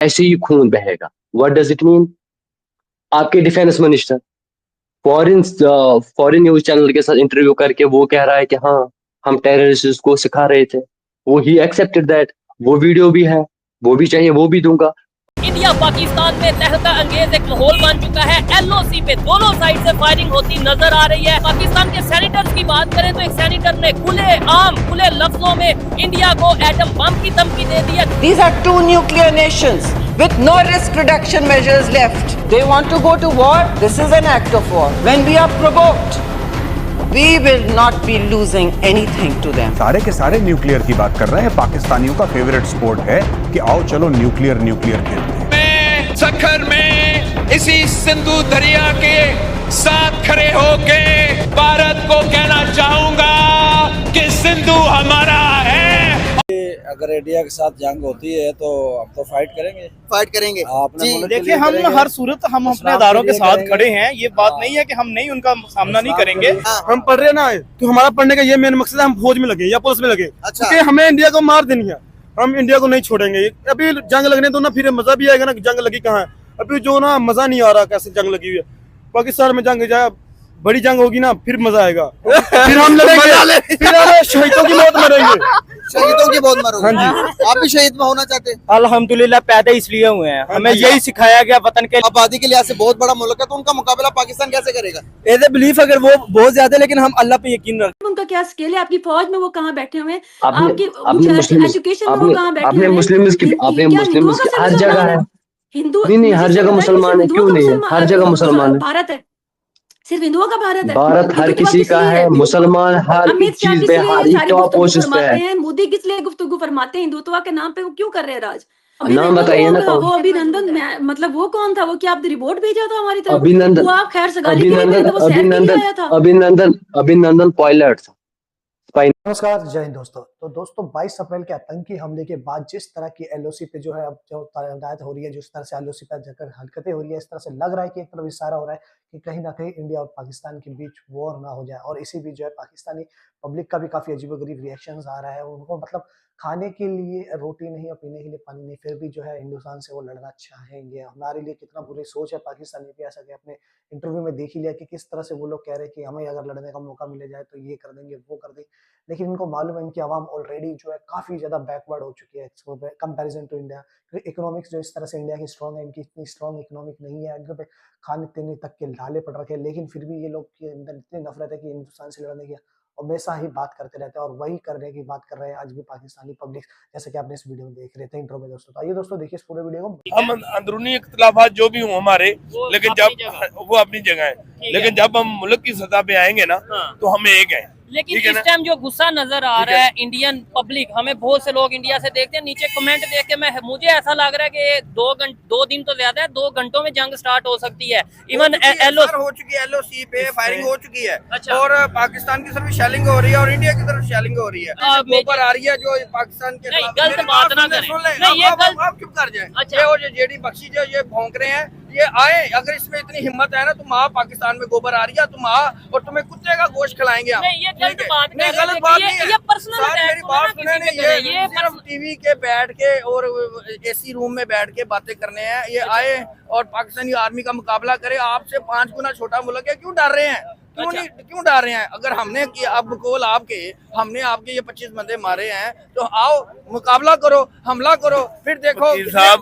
ऐसे ही खून बहेगा। What does it mean? आपके defence minister foreign news channel के साथ इंटरव्यू करके वो कह रहा है कि हाँ, हम टेररिस्ट को सिखा रहे थे। वो ही एक्सेप्टेड दैट। वो वीडियो भी है, वो भी चाहिए, वो भी दूंगा। इंडिया पाकिस्तान में तहलका अंगेज एक माहौल बन चुका है। एलओसी पे दोनों साइड से फायरिंग होती नजर आ रही है। पाकिस्तान के सैनिटर्स की बात करें तो एक सैनिटर ने खुले लफ्जों में इंडिया को एटम बम की धमकी दे दी है। These are two nuclear nations with no risk reduction measures left. They want to go to war. This is an act of war. When we are provoked, we will not be losing anything to them. सारे के सारे nuclear की बात कर रहे हैं। पाकिस्तानियों का फेवरेट स्पोर्ट है कि आओ चलो न्यूक्लियर खेलते हैं। मैं सखर में इसी सिंधु दरिया के साथ खड़े होके भारत को कहना चाहूंगा कि सिंधु हमारा है। अगर इंडिया के साथ जंग होती है तो हम तो फाइट करेंगे। देखिए, हम हर सूरत हम अपने अदारों के साथ खड़े हैं। ये बात नहीं है कि हम नहीं उनका सामना नहीं करेंगे। हम पढ़ रहे ना, तो हमारा पढ़ने का ये मेन मकसद है, हम फौज में लगे या पुलिस में लगे। क्योंकि हमें इंडिया को मार देनी है, हम इंडिया को नहीं छोड़ेंगे। अभी जंग लगने दो ना, फिर मजा भी आएगा ना। जंग लगी कहाँ है अभी, जो ना मजा नहीं आ रहा कैसे जंग लगी हुई है। पाकिस्तान में जंग जाए, बड़ी जंग होगी ना, फिर मजा आएगा। फिर हम लड़ेंगे, फिर शहीदों की मौत मरेंगे। शहीदों की बहुत मरोगे। हाँ जी। आप भी शहीद में होना चाहते हैं? अल्हम्दुलिल्लाह पैदा इसलिए हुए हैं, हमें यही सिखाया गया वतन के आबादी के लिहाज से बहुत बड़ा मुल्क है, तो उनका मुकाबला पाकिस्तान कैसे करेगा? एज ए बिलीफ अगर वो बहुत ज्यादा, लेकिन हम अल्लाह पे यकीन रखते हैं। उनका क्या स्केल है? आपकी फौज में वो कहाँ बैठे हुए हैं? आपने आपकी एजुकेशन में वो कहाँ बैठे आपने हुए मुस्लिम हर जगह है। हिंदू नहीं, हर जगह मुसलमान है। क्यों नहीं है? हर जगह मुसलमान है। भारत है, सिर्फ हिंदुओं का भारत है। भारत हर किसी का है। मुसलमान हर चीज पे, हर एक टॉप पोस्ट पे है। मोदी किस लिए गुफ्तगू फरमाते हैं हिंदुत्व के नाम पे? वो क्यों कर रहे हैं राज? नाम बताइए ना। वो अभिनंदन, मतलब वो कौन था? वो क्या आपने रिपोर्ट भेजा था हमारी तरफ? अभिनंदन, वो आप खैर सगाली के लिए तो वो शहर के लिए आया था। अभिनंदन पायलट था। नमस्कार, जय हिंद दोस्तों। तो दोस्तों 22 अप्रैल के आतंकी हमले के बाद जिस तरह की एलओसी पे जो है अब जो तायनात हो रही है, जिस तरह से एलओसी पे जाकर हरकतें हो रही है, इस तरह से लग रहा है कि एक तरफ इशारा हो रहा है कि कहीं ना कहीं इंडिया और पाकिस्तान के बीच वॉर ना हो जाए। और इसी बीच जो है पाकिस्तानी पब्लिक का भी काफी अजीबोगरीब रिएक्शंस आ रहा है। उनको मतलब खाने के लिए रोटी नहीं और पीने के लिए पानी नहीं, फिर भी जो है हिंदुस्तान से वो लड़ना चाहेंगे। हमारे लिए कितना बुरी सोच है पाकिस्तानी की, ऐसा कि अपने इंटरव्यू में देख ही लिया कि किस तरह से वो लोग कह रहे हैं कि हमें अगर लड़ने का मौका मिले जाए तो ये कर देंगे, वो कर देंगे। लेकिन इनको मालूम है इनकी आवाम ऑलरेडी जो है काफी ज्यादा बैकवर्ड हो चुकी है कंपैरिजन टू इंडिया। क्योंकि इकोनॉमिक्स जो इस तरह से इंडिया की स्ट्रॉन्ग है, इनकी इतनी स्ट्रॉन्ग इकोनॉमिक नहीं है। इनके पे खाने पीने तक के लाले पड़ रखे हैं, लेकिन फिर भी ये लोग के अंदर इतनी नफरत है कि हिंदुस्तान से लड़ने की हमेशा ही बात करते रहते हैं। और वही करने की बात कर रहे हैं आज भी पाकिस्तानी पब्लिक, जैसे कि आपने इस वीडियो में देख रहे थे इंट्रो में। दोस्तों तो आइए दोस्तों देखिए इस पूरे वीडियो को। हम अंदरूनी इख्तिलाफात जो भी हों हमारे, लेकिन जब वो अपनी जगह है, लेकिन जब हम मुल्क की सतह पे आएंगे ना, तो हम एक हैं। लेकिन इस टाइम जो गुस्सा नजर आ रहा है इंडियन पब्लिक, हमें बहुत से लोग इंडिया से देखते हैं, नीचे कमेंट देख के मुझे ऐसा लग रहा है कि 2 दिन तो ज्यादा है, 2 घंटों में जंग स्टार्ट हो सकती है। इवन हो चुकी है, एलओसी पे फायरिंग हो चुकी है। अच्छा। और पाकिस्तान की तरफ शेलिंग हो रही है और इंडिया की तरफ शेलिंग हो रही है। ऊपर आ रही है जो पाकिस्तान के नहीं, गलत बात ना करें। आप चुप कर जाए। अच्छा। और जेडी बख्शी जो ये भौंक रहे हैं, ये आए, अगर इसमें इतनी हिम्मत है ना, तुम आ, पाकिस्तान में गोबर आ रही है, तुम आ और तुम्हें कुत्ते का गोश्त खिलाएंगे हम। नहीं, ये गलत बात नहीं, गलत बात नहीं है। ये पर्सनल मेरी बात सुने नहीं, ये सिर्फ टीवी के बैठ के और एसी रूम में बैठ के बातें करने हैं। ये आए और पाकिस्तानी आर्मी का मुकाबला करे। आपसे 5 गुना छोटा मुल्क है, क्यों डर रहे हैं? क्यों डर रहे हैं? अगर हमने अब कोल हमने आपके ये 25 बंदे मारे हैं, तो आओ मुकाबला करो, हमला करो, फिर देखो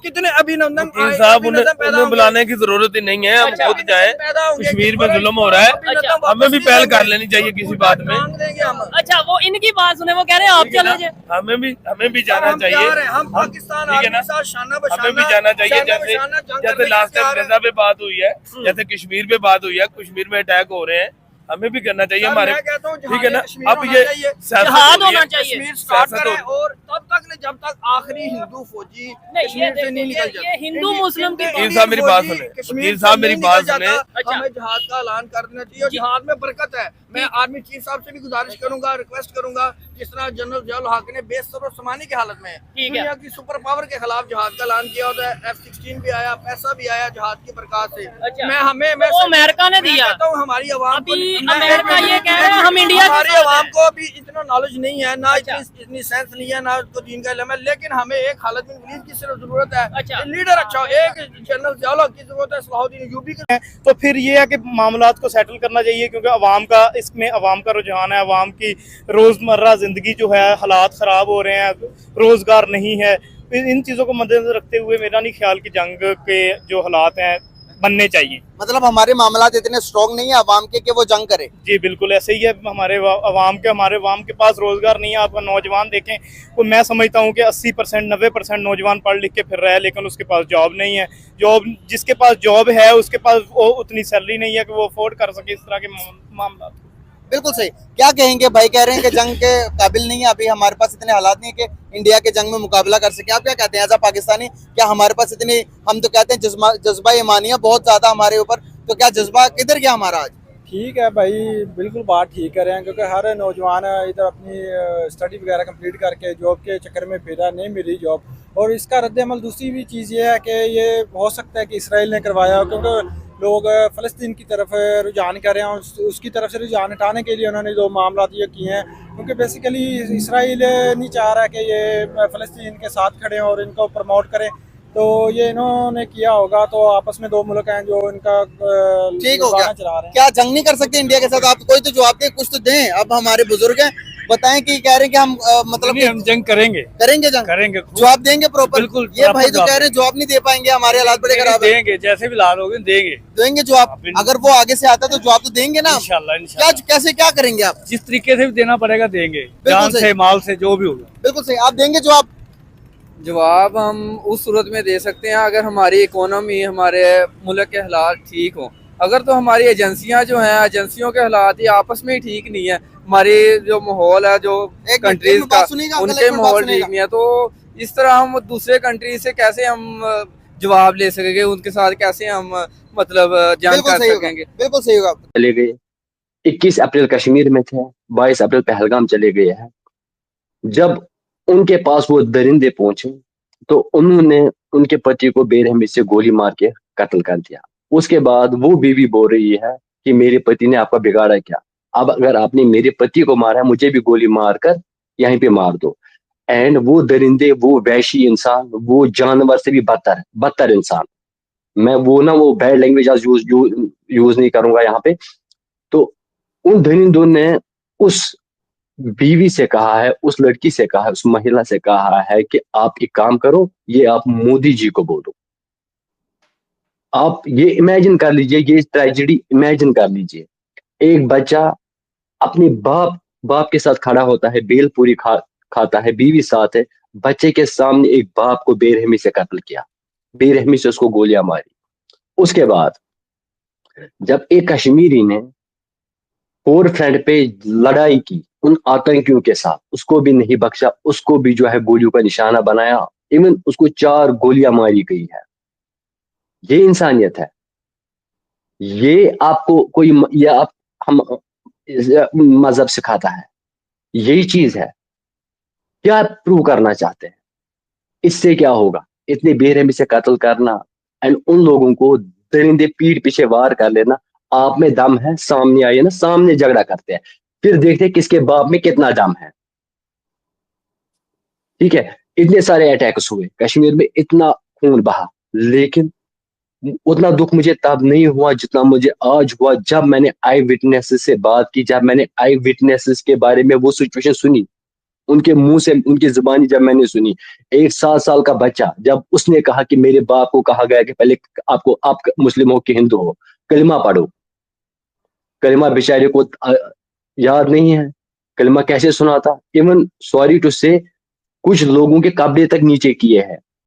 कितने अभिनंदन साहब उन्हें बुलाने की जरूरत ही नहीं है। हम खुद जाए, कश्मीर में जुल्म हो रहा है, हमें भी पहल कर लेनी चाहिए किसी बात में। अच्छा, वो इनकी बात सुने, वो कह रहे हैं आप चले जाए। हमें भी जाना चाहिए। हम पाकिस्तान हमें भी जाना चाहिए। जैसे लास्ट टाइम गजा पे बात हुई है, जैसे कश्मीर पे बात हुई है, कश्मीर में अटैक हो रहे हैं, हमें भी करना चाहिए हमारे। ठीक है ना? अब ये जिहाद होना चाहिए, कश्मीर स्टार्ट करें और तब तक ने जब तक आखिरी हिंदू फौजी कश्मीर से नहीं निकल जाए। ये हिंदू मुस्लिम की वकील साहब मेरी बात सुने, वकील साहब मेरी बात सुने। हमें जिहाद का ऐलान कर देना चाहिए। जिहाद में बरकत है। मैं आर्मी चीफ साहब से भी गुजारिश करूंगा, रिक्वेस्ट करूंगा जिस तरह जनरल जयाल हक ने बेसर समानी की हालत में है। ठीक है। दुनिया की सुपर पावर के खिलाफ जहाज का ऐलान किया होता है, F-16 भी आया, पैसा भी आया जहाज की बरकत से। अच्छा। मैं वो अमेरिका ने दिया। हमारी आवाम अभी अमेरिका ये कह रहा है हम इंडिया हमारी आवाम को अभी इतना नॉलेज नहीं है, ना इतनी सेंस नहीं है, ना उसको दीन का इल्म है, लेकिन हमें एक खालिद बिन वलीद की सिर्फ जरूरत है। अच्छा। लीडर अच्छा हो, एक जनरल जयाल हक की जरूरत है, सलाहुद्दीन अय्यूबी की। तो फिर ये है कि मामलात को सेटल करना चाहिए, क्योंकि अवाम का इसमें अवाम का रुझान है, अवाम की रोज़मर्रा ज़िंदगी जो है हालात ख़राब हो रहे हैं, रोज़गार नहीं है। इन चीज़ों को मद्देनजर रखते हुए मेरा नहीं ख्याल कि जंग के जो हालात हैं बनने चाहिए। मतलब हमारे मामलात इतने स्ट्रॉन्ग नहीं है अवाम के कि वो जंग करे। जी बिल्कुल ऐसे ही है। हमारे अवाम के पास रोज़गार नहीं है। आप नौजवान देखें, तो मैं समझता हूँ कि 80% 90% नौजवान पढ़ लिख के फिर रहा है, लेकिन उसके पास जॉब नहीं है। जॉब जिसके पास जॉब है उसके पास वो उतनी सैलरी नहीं है कि वो अफोर्ड कर सके इस तरह के मामला। बिल्कुल सही। क्या कहेंगे, भाई कह रहे हैं कि जंग के काबिल नहीं है, अभी हमारे पास इतने हालात नहीं है कि इंडिया के जंग में मुकाबला कर सके। आप क्या कहते हैं एज अ पाकिस्तानी, क्या हमारे पास इतनी, हम तो कहते हैं जज्बा ईमानिया बहुत ज्यादा हमारे ऊपर, तो क्या जज्बा किधर गया हमारा आज? ठीक है भाई, बिल्कुल बात ठीक कर रहे हैं, क्योंकि हर नौजवान इधर अपनी स्टडी वगैरह कंप्लीट करके जॉब के चक्कर में फिरा, नहीं मिली जॉब। और इसका रद्द-ए-अमल दूसरी भी चीज़ ये है कि ये हो सकता है कि इसराइल ने करवाया हो, क्योंकि लोग फ़लस्तीन की तरफ रुझान कर रहे हैं और उसकी तरफ से रुझान हटाने के लिए उन्होंने जो मामला ये किए हैं, क्योंकि बेसिकली इसराइल नहीं चाह रहा कि ये फ़लस्तीन के साथ खड़े हों और इनको प्रमोट करें। तो ये इन्होंने किया होगा, तो आपस में दो मुल्क हैं जो इनका ठीक हो गया। चला रहे हैं। क्या जंग नहीं कर सकते इंडिया के साथ? आप कोई तो जवाब दे, कुछ तो दें। अब हमारे बुजुर्ग हैं, बताएं कि कह रहे हैं कि हम मतलब हम जंग करेंगे करेंगे जवाब देंगे प्रॉपर। बिल्कुल, ये भाई तो कह रहे हैं जवाब नहीं दे पाएंगे, हमारे हालात बड़े खराब है। देंगे, जैसे भी लाल होंगे देंगे जवाब। अगर वो आगे से आता है तो जवाब तो देंगे ना। इंशाल्लाह। कैसे क्या करेंगे आप? जिस तरीके से भी देना पड़ेगा देंगे, जान से माल से जो भी होगा। बिल्कुल सही। आप देंगे जवाब हम उस सूरत में दे सकते हैं अगर हमारी इकोनॉमी, हमारे मुल्क के हालात ठीक हों। अगर तो हमारी एजेंसियां जो हैं, एजेंसियों के हालात ही आपस में ही ठीक नहीं है, हमारी जो माहौल है जो कंट्रीज का, उनके माहौल ठीक नहीं है, तो इस तरह हम दूसरे कंट्री से कैसे हम जवाब ले सकेंगे, उनके साथ कैसे हम मतलब जंग कर सकेंगे। बिल्कुल सही होगा। चले गए 21 अप्रैल कश्मीर में थे, 22 अप्रैल पहलगाम चले गए हैं। जब उनके पास वो दरिंदे पहुंचे तो उन्होंने उनके पति को बेरहमी से गोली मार के कत्ल कर दिया। उसके बाद वो बीवी बोल रही है कि मेरे पति ने आपका बिगाड़ा क्या, अब अगर आपने मेरे पति को मारा है मुझे भी गोली मार कर यहीं पे मार दो। एंड वो दरिंदे, वो वैशी इंसान, वो जानवर से भी बदतर इंसान, मैं वो बैड लैंग्वेज यूज नहीं करूंगा यहाँ पे। तो उन दरिंदों ने उस बीवी से कहा है, उस लड़की से कहा है, उस महिला से कहा है कि आप एक काम करो, ये आप मोदी जी को बोलो। आप ये इमेजिन कर लीजिए, ये ट्रेजेडी इमेजिन कर लीजिए। एक बच्चा अपने बाप के साथ खड़ा होता है, बेल पूरी खाता है, बीवी साथ है, बच्चे के सामने एक बाप को बेरहमी से कत्ल किया, बेरहमी से उसको गोलियां मारी। उसके बाद जब एक कश्मीरी ने फोर फ्रंट पे लड़ाई की उन आतंकियों के साथ, उसको भी नहीं बख्शा, उसको भी जो है गोलियों का निशाना बनाया, इवन उसको 4 गोलियां मारी गई है। ये इंसानियत है। ये आपको कोई हम मजहब सिखाता है, यही चीज है। क्या प्रूव करना चाहते हैं? इससे क्या होगा? इतने बेरहमी से कत्ल करना एंड उन लोगों को दरिंदे पीठ पीछे वार कर लेना। आप में दम है, सामने आइए ना, सामने झगड़ा करते हैं, फिर देखते हैं किसके बाप में कितना दम है। ठीक है, इतने सारे अटैक्स हुए कश्मीर में, इतना खून बहा, लेकिन उतना दुख मुझे तब नहीं हुआ जितना मुझे आज हुआ जब मैंने आई विटनेसेस से बात की, जब मैंने आई विटनेसेस के बारे में वो सिचुएशन सुनी, उनके मुंह से, उनकी जुबानी जब मैंने सुनी। एक 7 साल का बच्चा जब उसने कहा कि मेरे बाप को कहा गया कि पहले आप मुस्लिम हो कि हिंदू हो, कलिमा पढ़ो। कलिमा बेचारे को याद नहीं है, कलिमा कैसे सुना था। इवन सॉरी टू से कुछ लोगों के कपड़े तक नीचे किए हैं,